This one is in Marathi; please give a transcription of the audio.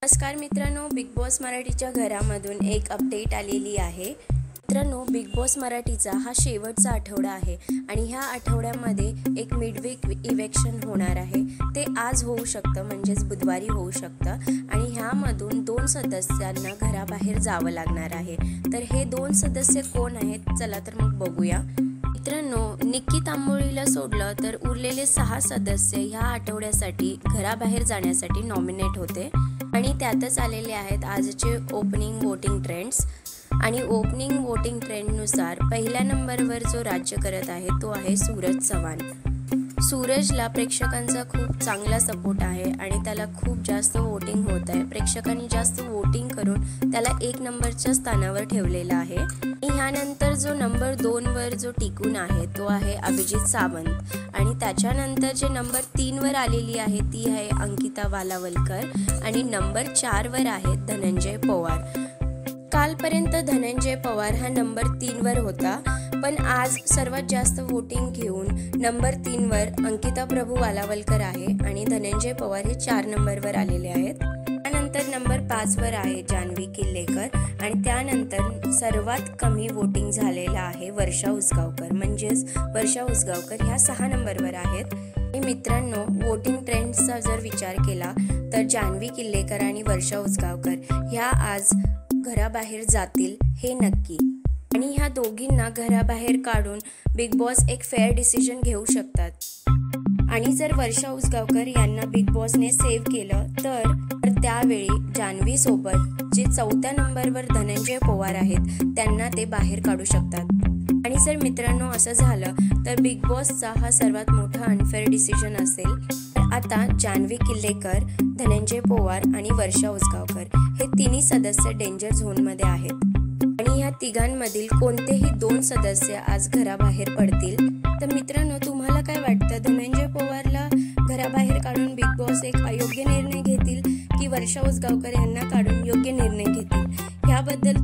नमस्कार मित्रांनो, बिग बॉस मराठीच्या घरामधून एक अपडेट आलेली आहे। मित्रांनो, बिग बॉस मराठीचा हा शेवटचा आठवडा आहे आणि ह्या आठवड्यामध्ये एक मिडवीक इव्हेक्शन होणार आहे। ते आज होऊ शकतं, म्हणजेच बुधवारी होऊ शकतं आणि ह्यामधून 2 सदस्यांना घराबाहेर जावं लागणार आहे। तर हे 2 सदस्य कोण आहेत, चला तर मग बघूया। मित्रांनो, निक्की तांबोळीला सोडलं तर उरलेले 6 सदस्य ह्या आठवड्यासाठी घराबाहेर जाण्यासाठी नॉमिनेट होते आणि त्यातच आलेले आहेत आजचे ओपनिंग वोटिंग ट्रेंड्स। आणि ओपनिंग वोटिंग ट्रेंडनुसार पहिल्या नंबरवर जो राज्य करत आहे तो आहे सूरज चव्हाण। सूरजला प्रेक्षकांचा खूप चांगला सपोर्ट आहे आणि त्याला खूप जास्त वोटिंग होत आहे। प्रेक्षकांनी जास्त वोटिंग करून त्याला 1 नंबरच्या स्थानावर ठेवलेला आहे। ह्यानंतर जो नंबर 2 वर जो टिकून आहे तो आहे अभिजित सावंत आणि त्याच्यानंतर जे नंबर 3 वर आलेली आहे ती आहे अंकिता वालावलकर आणि नंबर 4 वर आहे धनंजय पवार। कालपर्यंत धनंजय पवार हा नंबर 3 वर होता, पण आज सर्वात जास्त वोटिंग घेऊन नंबर 3 वर अंकिता प्रभू वालावलकर आहे आणि धनंजय पवार हे 4 नंबरवर आलेले आहेत। त्यानंतर नंबर 5 वर आहे जान्हवी किल्लेकर आणि त्यानंतर सर्वात कमी वोटिंग झालेला आहे वर्षा उसगावकर, म्हणजेच वर्षा उसगावकर ह्या 6 नंबरवर आहेत। मित्रांनो, वोटिंग ट्रेंड्सचा जर विचार केला तर जान्हवी किल्लेकर आणि वर्षा उसगावकर ह्या आज घराबाहेर जातील हे नक्की आणि ह्या दोघींना घराबाहेर काढून बिग बॉस एक फेअर डिसिजन घेऊ शकतात। आणि जर वर्षा उसगावकर यांना बिग बॉसने सेव्ह केलं तर त्यावेळी जान्हवी सोबत जे 4थ्या नंबरवर धनंजय पवार आहेत त्यांना ते बाहेर काढू शकतात। आणि जर मित्रांनो असं झालं तर बिग बॉसचा हा सर्वात मोठा अनफेअर डिसिजन असेल। आता जान्हवी किल्लेकर, धनंजय पवार आणि वर्षा उसगावकर हे तिन्ही सदस्य डेंजर झोनमध्ये आहेत आणि ह्या तिघांमधील कोणतेही 2 सदस्य आज घराबाहेर पडतील। तर मित्रांनो, तुम्हाला काय वाटतं, धनंजय पवारला घराबाहेर काढून बिग बॉस एक अयोग्य निर्णय घेतील की वर्षा उसगावकर यांना काढून योग्य निर्णय घेतील? ह्याबद्दल